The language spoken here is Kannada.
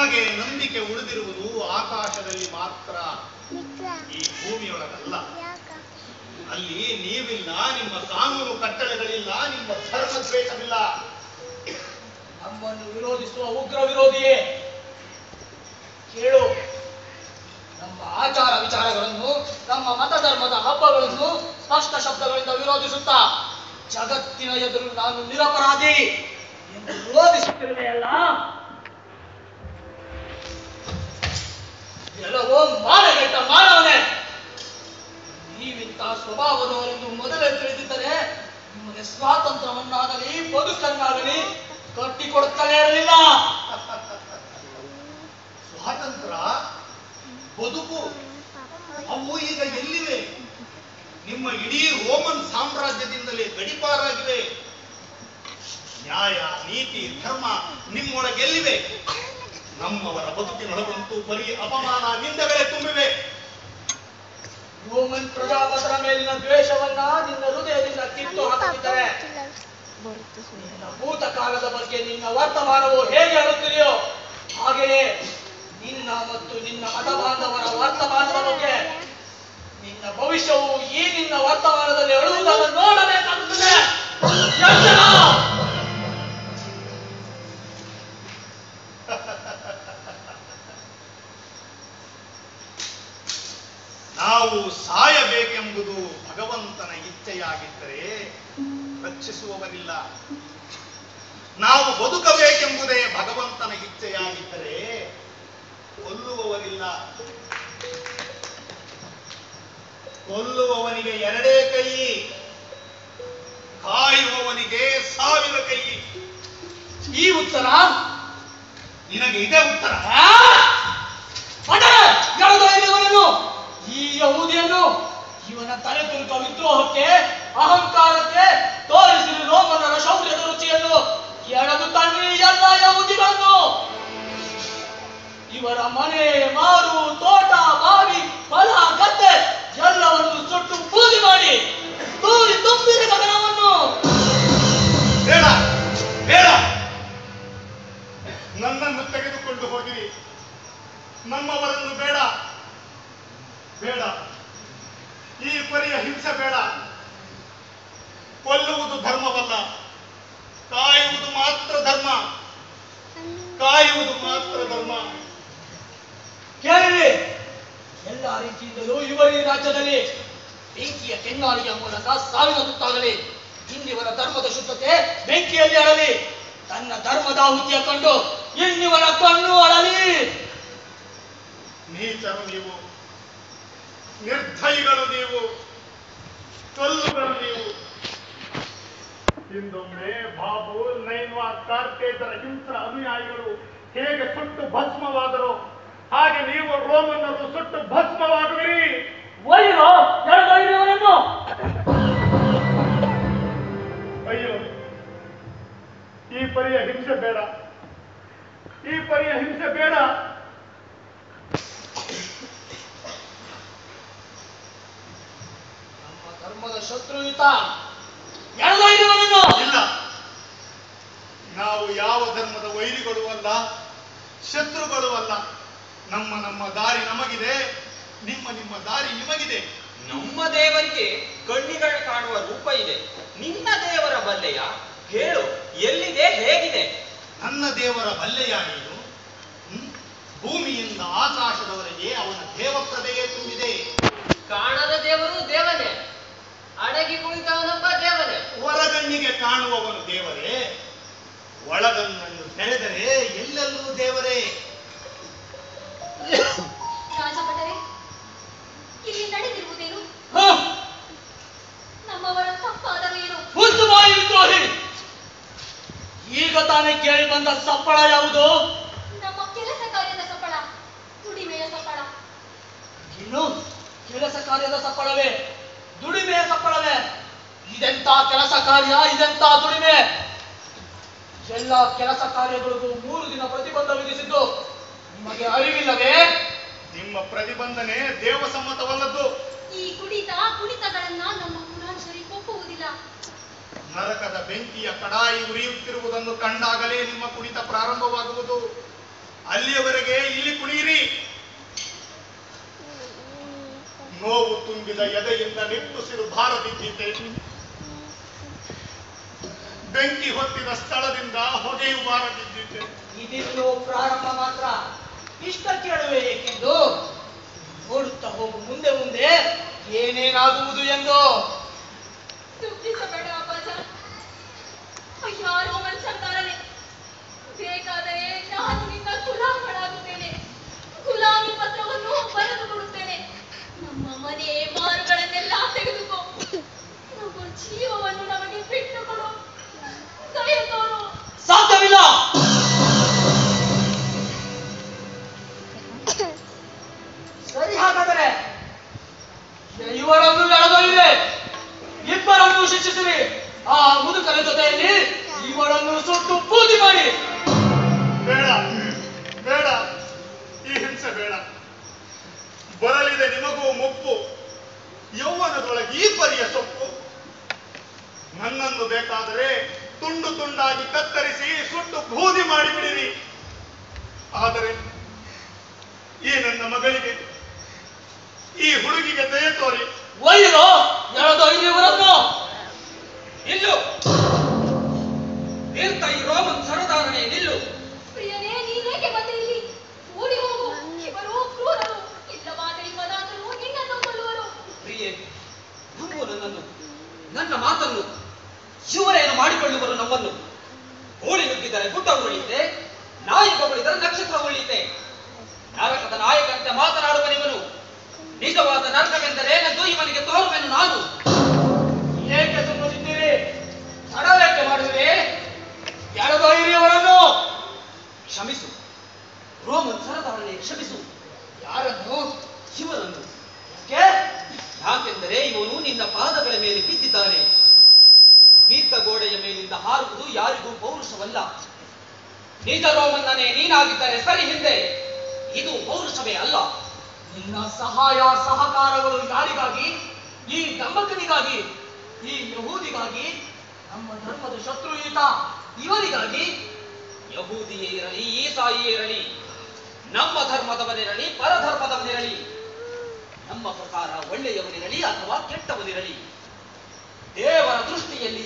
ನಮಗೆ ನಂಬಿಕೆ ಉಳಿದಿರುವುದು ಆಕಾಶದಲ್ಲಿ ಮಾತ್ರ, ಈ ಭೂಮಿಯೊಳಗಲ್ಲ. ಅಲ್ಲಿ ನೀವಿಲ್ಲ, ನಿಮ್ಮ ಕಾನೂನು ಕಟ್ಟಳೆಗಳಿಲ್ಲ, ನಿಮ್ಮ ಧರ್ಮ ದ್ವೇಷವಿಲ್ಲ. ನಮ್ಮನ್ನು ವಿರೋಧಿಸುವ ಉಗ್ರ ವಿರೋಧಿಯೇ ಕೇಳು. ನಮ್ಮ ಆಚಾರ ವಿಚಾರಗಳನ್ನು, ನಮ್ಮ ಮತ ಧರ್ಮದ ಹಬ್ಬಗಳನ್ನು ಸ್ಪಷ್ಟ ಶಬ್ದಗಳಿಂದ ವಿರೋಧಿಸುತ್ತಾ ಜಗತ್ತಿನ ಎದುರು ನಾನು ನಿರಪರಾಧಿ ಎಂದು ವಿರೋಧಿಸುತ್ತಿರುವೆಯಲ್ಲ, ಎಲ್ಲವೋ ಮಾನಗೆಟ್ಟ ಮಾನವನೇ. ನೀವಿಂತ ಸ್ವಭಾವದವರೆಂದು ಮೊದಲೇ ತಿಳಿದಿದ್ದರೆ ನಿಮಗೆ ಸ್ವಾತಂತ್ರ್ಯವನ್ನಾಗಲಿ ಬದುಕನ್ನಾಗಲಿ ಕಟ್ಟಿಕೊಡುತ್ತಲೇ ಇರಲಿಲ್ಲ. ಸ್ವಾತಂತ್ರ್ಯ, ಬದುಕು ಅವು ಈಗ ಎಲ್ಲಿವೆ? ನಿಮ್ಮ ಇಡೀ ರೋಮನ್ ಸಾಮ್ರಾಜ್ಯದಿಂದಲೇ ಗಡಿಪಾರಾಗಿವೆ. ನ್ಯಾಯ, ನೀತಿ, ಧರ್ಮ ನಿಮ್ಮೊಳಗೆಲ್ಲಿವೆ? ನಮ್ಮವರ ಬದುಕಿನೊಳಗಂತೂ ಬರೀ ಅಪಮಾನ, ನಿಂದೆಗಳೇ ತುಂಬಿವೆ. ರೋಮನ್ ಪ್ರಜಾಪತರ ಮೇಲಿನ ದ್ವೇಷವನ್ನ ನಿನ್ನ ಹೃದಯದಿಂದ ಕಿತ್ತು ಹಾಕುತ್ತಿದ್ದರೆ ನಿನ್ನ ಭೂತಕಾಲದ ಬಗ್ಗೆ ನಿನ್ನ ವರ್ತಮಾನವು ಹೇಗೆ ಹೇಳುತ್ತಿದೆಯೋ ಹಾಗೆಯೇ ನಿನ್ನ ಮತ್ತು ನಿನ್ನ ಮತಬಾಂಧವರ ವರ್ತಮಾನದ ಬಗ್ಗೆ ನಿನ್ನ ಭವಿಷ್ಯವು ಈ ನಿನ್ನ ವರ್ತಮಾನದಲ್ಲಿ ಹೇಳುವುದನ್ನು ನೋಡಬೇಕಾಗುತ್ತದೆ. ನಾವು ಸಾಯಬೇಕೆಂಬುದು ಭಗವಂತನ ಇಚ್ಛೆಯಾಗಿದ್ದರೆ ರಕ್ಷಿಸುವವರಿಲ್ಲ. ನಾವು ಬದುಕಬೇಕೆಂಬುದೇ ಭಗವಂತನ ಇಚ್ಛೆಯಾಗಿದ್ದರೆ ಕೊಲ್ಲುವವರಿಲ್ಲ. ಕೊಲ್ಲುವವನಿಗೆ ಎರಡೇ ಕೈ, ಕಾಯುವವನಿಗೆ 1000 ಕೈ. ಈ ಉತ್ತರ ನಿನಗೆ ಇದೇ ಉತ್ತರ? ಈ ಯಹೂದಿಯನ್ನು ಇವನ ತಲೆ ತುರುಕ ವಿದ್ರೋಹಕ್ಕೆ, ಅಹಂಕಾರಕ್ಕೆ ತೋರಿಸಿದ ರೋಮನರ ಶೌರ್ಯದ ರುಚಿಯನ್ನು ಎಳೆದು ತನ್ನಿ ಎಲ್ಲ ಯಹೂದಿಗಳನ್ನು. ಇವರ ಮನೆ, ಮಾರು, ತೋಟ, ಬಾವಿ, ಹೊಲ, ಗದ್ದೆ ಎಲ್ಲವನ್ನು ಸುಟ್ಟು ಬೂದಿ ಮಾಡಿ ತೂರಿ ತುಂಬಿದ ಗಗನವನ್ನು. ಬೇಡ ಬೇಡ, ನನ್ನನ್ನು ತೆಗೆದುಕೊಂಡು ಹೋಗಿರಿ. ನಮ್ಮವರನ್ನು ಬೇಡ ಬೇಡ, ಈ ಪರಿಯ ಹಿಂಸೆ ಬೇಡ. ಕೊಲ್ಲುವುದು ಧರ್ಮವಲ್ಲ, ಕಾಯುವುದು ಮಾತ್ರ ಧರ್ಮ. ಕಾಯುವುದು ಮಾತ್ರ ಧರ್ಮ. ಕೇಳಿರಿ, ಎಲ್ಲ ರೀತಿಯಿಂದಲೂ ಇವರ ಈ ರಾಜ್ಯದಲ್ಲಿ ಬೆಂಕಿಯ ಕೆನ್ನಾಳಿಯ ಮೂಲಕ ಸಾವಿನ ತುತ್ತಾಗಲಿ, ಇನ್ನಿವರ ಧರ್ಮದ ಶುದ್ಧತೆ ಬೆಂಕಿಯಲ್ಲಿ ಅಳಲಿ. ತನ್ನ ಧರ್ಮದಾಹುತಿಯ ಕಂಡು ಇನ್ನಿವರ ಕಣ್ಣು ಅಳಲಿ. ನೀಚರು ನೀವು, ನಿರ್ದಯಿಗಳು ನೀವು, ಕಲ್ಲುಗಳು ನೀವು. ಹಿಂದೊಮ್ಮೆ ಬಾಬು, ನೈನ್ವಾ, ಕಾರ್ಕೇತರ ಹಿಂಸರ ಅನುಯಾಯಿಗಳು ಹೇಗೆ ಸುಟ್ಟು ಭಸ್ಮವಾದರು, ಹಾಗೆ ನೀವು ರೋಮನ್ನರು ಸುಟ್ಟು ಭಸ್ಮವಾಗುವಿರಿ. ಅಯ್ಯೋ, ಈ ಪರಿಯ ಹಿಂಸೆ ಬೇಡ, ಈ ಪರಿಯ ಹಿಂಸೆ ಬೇಡ. ನಮ್ಮ ಧರ್ಮದ ಶತ್ರುಯುತ ಇಲ್ಲ, ನಾವು ಯಾವ ಧರ್ಮದ ವೈರಿಗಳು ಅಲ್ಲ, ಶತ್ರುಗಳು ಅಲ್ಲ. ನಮ್ಮ ದಾರಿ ನಮಗಿದೆ, ನಿಮ್ಮ ದಾರಿ ನಿಮಗಿದೆ. ನಮ್ಮ ದೇವರಿಗೆ ಕಣ್ಣಿಗಳು ಕಾಣುವ ರೂಪ ಇದೆ, ನಿನ್ನ ದೇವರ ಬಲ್ಲೆಯ? ಹೇಳು, ಎಲ್ಲಿದೆ, ಹೇಗಿದೆ? ನನ್ನ ದೇವರ ಬಲ್ಲೆಯ ನೀನು? ಭೂಮಿಯಿಂದ ಆಕಾಶದವರೆಗೆ ಅವನ ದೇವಪ್ರದೆಯೇ ತುಂಬಿದೆ. ಕಾಣದ ದೇವರು ದೇವನೇ, ಅಡಗಿ ಕುಳಿತವನೊಬ್ಬ ದೇವನೇ. ಹೊರಗಣ್ಣಿಗೆ ಕಾಣುವವನು ದೇವರೇ, ಒಳಗಣ್ಣನ್ನು ತೆರೆದರೆ ಎಲ್ಲೆಲ್ಲೂ ದೇವರೇ. ರಾಜಭಟರೇ, ಇಲ್ಲಿ ನಡೆದಿರುವುದೇನು? ನಮ್ಮವರ ತಪ್ಪಾದವೇನು? ಈಗ ತಾನೇ ಕೇಳಿ ಬಂದ ಸಪ್ಪಳ ಯಾವುದು? ನಮ್ಮ ಕೆಲಸ ಕಾರ್ಯದ ಸಪ್ಪಳ, ದುಡಿಮೆಯ ಸಪ್ಪಳ. ಇನ್ನು ಕೆಲಸ ಕಾರ್ಯದ ಸಪ್ಪಳವೇ, ದುಡಿಮೆಯ ಸಪ್ಪಳವೇ? ಇದೆಂತ ಕೆಲಸ ಕಾರ್ಯ, ಇದೆಂತ ದುಡಿಮೆ? ಎಲ್ಲ ಕೆಲಸ ಕಾರ್ಯಗಳಿಗೂ 3 ದಿನ ಪ್ರತಿಬಂಧ ವಿಧಿಸಿದ್ದು ನಿಮಗೆ ಅರಿವಿಲ್ಲವೇ? ನಿಮ್ಮ ಪ್ರತಿಬಂಧನೆ ದೇವಸಮ್ಮತವಲ್ಲದ್ದು. ಈ ಕುಡಿತಗಳನ್ನ ನಮ್ಮ ಕುರಾನ್ ಶರೀಫ್ ಒಪ್ಪುವುದಿಲ್ಲ. ನರಕದ ಬೆಂಕಿಯ ಕಡಾಯಿ ಉರಿಯುತ್ತಿರುವುದನ್ನು ಕಂಡಾಗಲೇ ನಿಮ್ಮ ಕುಡಿತ ಪ್ರಾರಂಭವಾಗುವುದು. ಅಲ್ಲಿಯವರೆಗೆ ಇಲ್ಲಿ ಕುಣಿಯಿರಿ. ನೋವು ತುಂಬಿದ ಎದೆಯಿಂದ ನಿಟ್ಟುಸಿರು ಭಾರದಿದ್ದಿದ್ದೆ. ಬೆಂಕಿ ಹೊತ್ತಿದ ಸ್ಥಳದಿಂದ ಹೊಗೆಯು ಬಾರದಿದ್ದಿದ್ದೆ. ಇದಿನ್ನು ಪ್ರಾರಂಭ ಮಾತ್ರ. ಇಷ್ಟ ಕೇಳುವೆ ಏಕೆಂದು ನೋಡುತ್ತಾ ಹೋಗು ಮುಂದೆ ಮುಂದೆ ಏನೇನಾಗುವುದು ಎಂದು. ದುಃಖಿಸಬೇಡ ಅಪ್ಪಾಜ. ಯಾರೋ ಮನ್ಸಂತಾರನೆ. ಬೇಕಾದರೆ ನಾನು ನಿನ್ನ ಗುಲಾಮಳಾಗುತ್ತೇನೆ. ಗುಲಾಮಿ ಪತ್ರವನ್ನು ಬರೆದು ಕೊಡುತ್ತೇನೆ. ನಮ್ಮ ಮನೆ ಮಾರುಗಳನ್ನೆಲ್ಲ ತೆಗೆದುಕೋ. ನಮ್ಮ ಜೀವವನ್ನು ನಮಗೆ ಬಿಟ್ಟು ಕೊಡು. ದಯ ತೋರು. ಸಾಧ್ಯವಿಲ್ಲ. ಸರಿ, ಹಾಗಾದರೆ ಇವರನ್ನು ಎಳೆದೊಯ್ಯಿರಿ. ಇಬ್ಬರನ್ನು ಶಿಕ್ಷಿಸಿರಿ. ಆ ಮುದುಕನ ಜೊತೆಯಲ್ಲಿ ಇವಳನ್ನು ಸುಟ್ಟು ಬೂದಿ ಮಾಡಿ. ಬೇಡ ಬೇಡ, ಈ ಹಿಂಸೆ ಬೇಡ. ಬರಲಿದೆ ನಿಮಗೂ ಮುಪ್ಪು. ಯೌವನದೊಳಗೆ ಈ ಪರಿಯ ಸೊಪ್ಪು. ನನ್ನನ್ನು ಬೇಕಾದರೆ ತುಂಡು ತುಂಡಾಗಿ ಕತ್ತರಿಸಿ ಸುಟ್ಟು ಬೂದಿ ಮಾಡಿಬಿಡಿರಿ. ಆದರೆ ಈ ನನ್ನ ಮಗಳಿಗೆ, ಈ ಹುಡುಗಿಗೆ ದಯ ತೋರಿ. ಒಯ್ಯಿರೋ, ಎಳೆದೊಯ್ಯಿರಿ ಇವರನ್ನು. ನಿಲ್ಲು. ನಿಲ್ತ ಈ ರೋಮನ್ ಸರದಾರನೇ ನಿಲ್ಲು. ಪ್ರಿಯನೇ, ನೀನೇಕೆ ಬಂದೆ ಇಲ್ಲಿ? ಓಡಿ ಹೋಗು. ಇವರು ಕ್ರೂರರು. ಇಲ್ಲವಾದರೆ ಮದಾತರು ನಿನ್ನನ್ನು ಕೊಲ್ಲುವರು. ಪ್ರಿಯೆ, ನಂಬು ನನ್ನನ್ನು, ನನ್ನ ಮಾತನ್ನು. ಶಿವರೇನು ಮಾಡಿಕೊಳ್ಳುವರು ನಮ್ಮನ್ನು. ಗೋಳಿ ನುಗ್ಗಿದರೆ ಗುಡ್ಡ ಉಳಿಯುತ್ತೆ, ನಾಯಿ ಬಗಳಿದರೆ ನಕ್ಷತ್ರ ಉಳಿಯುತ್ತೆ. ನರಕದ ನಾಯಕಂತೆ ಮಾತನಾಡುವನಿವನು. ನಿಜವಾದ ನರಕವೆಂದರೇನೆಂದು ಇವನಿಗೆ ತೋರುವೆನು ನಾನು. ಏಕೆ ಸುಮ್ಮನಿದ್ದೀರಿ? ತಡವೇಕೆ ಮಾಡುವಿರಿ? ಎಳೆದೊಯ್ಯಿರಿ ಅವರನ್ನು. ಕ್ಷಮಿಸು ರೋಮನ್ ಸರದಾರನೇ, ಕ್ಷಮಿಸು. ಯಾರನ್ನು? ಶಿವನನ್ನು. ಯಾಕೆ? ಯಾಕೆಂದರೆ ಇವನು ನಿನ್ನ ಪಾದಗಳ ಮೇಲೆ ಬಿದ್ದಿದ್ದಾನೆ. ಬಿದ್ದ ಗೋಡೆಯ ಮೇಲಿಂದ ಹಾರುವುದು ಯಾರಿಗೂ ಪೌರುಷವಲ್ಲ. ನಿಜ ರೋಮನ್ನನೇ ನೀನಾಗಿದ್ದರೆ ಸರಿ ಹಿಂದೆ. ಇದು ಪೌರುಷವೇ ಅಲ್ಲ. ನಿನ್ನ ಸಹಾಯ ಸಹಕಾರಗಳು ಯಾರಿಗಾಗಿ? ಈ ದಂಬಕನಿಗಾಗಿ, ಈ ಯಹೂದಿಗಾಗಿ, ನಮ್ಮ ಧರ್ಮದ ಶತ್ರು ಈತ, ಇವರಿಗಾಗಿ? ಯಹೂದಿಯೇ ಇರಲಿ, ಈಸಾಯಿಯೇ ಇರಲಿ, ನಮ್ಮ ಧರ್ಮದವನಿರಲಿ, ಪರಧರ್ಮದವನಿರಲಿ, ನಮ್ಮ ಪ್ರಕಾರ ಒಳ್ಳೆಯವನಿರಲಿ ಅಥವಾ ಕೆಟ್ಟವನಿರಲಿ, ದೇವರ ದೃಷ್ಟಿಯಲ್ಲಿ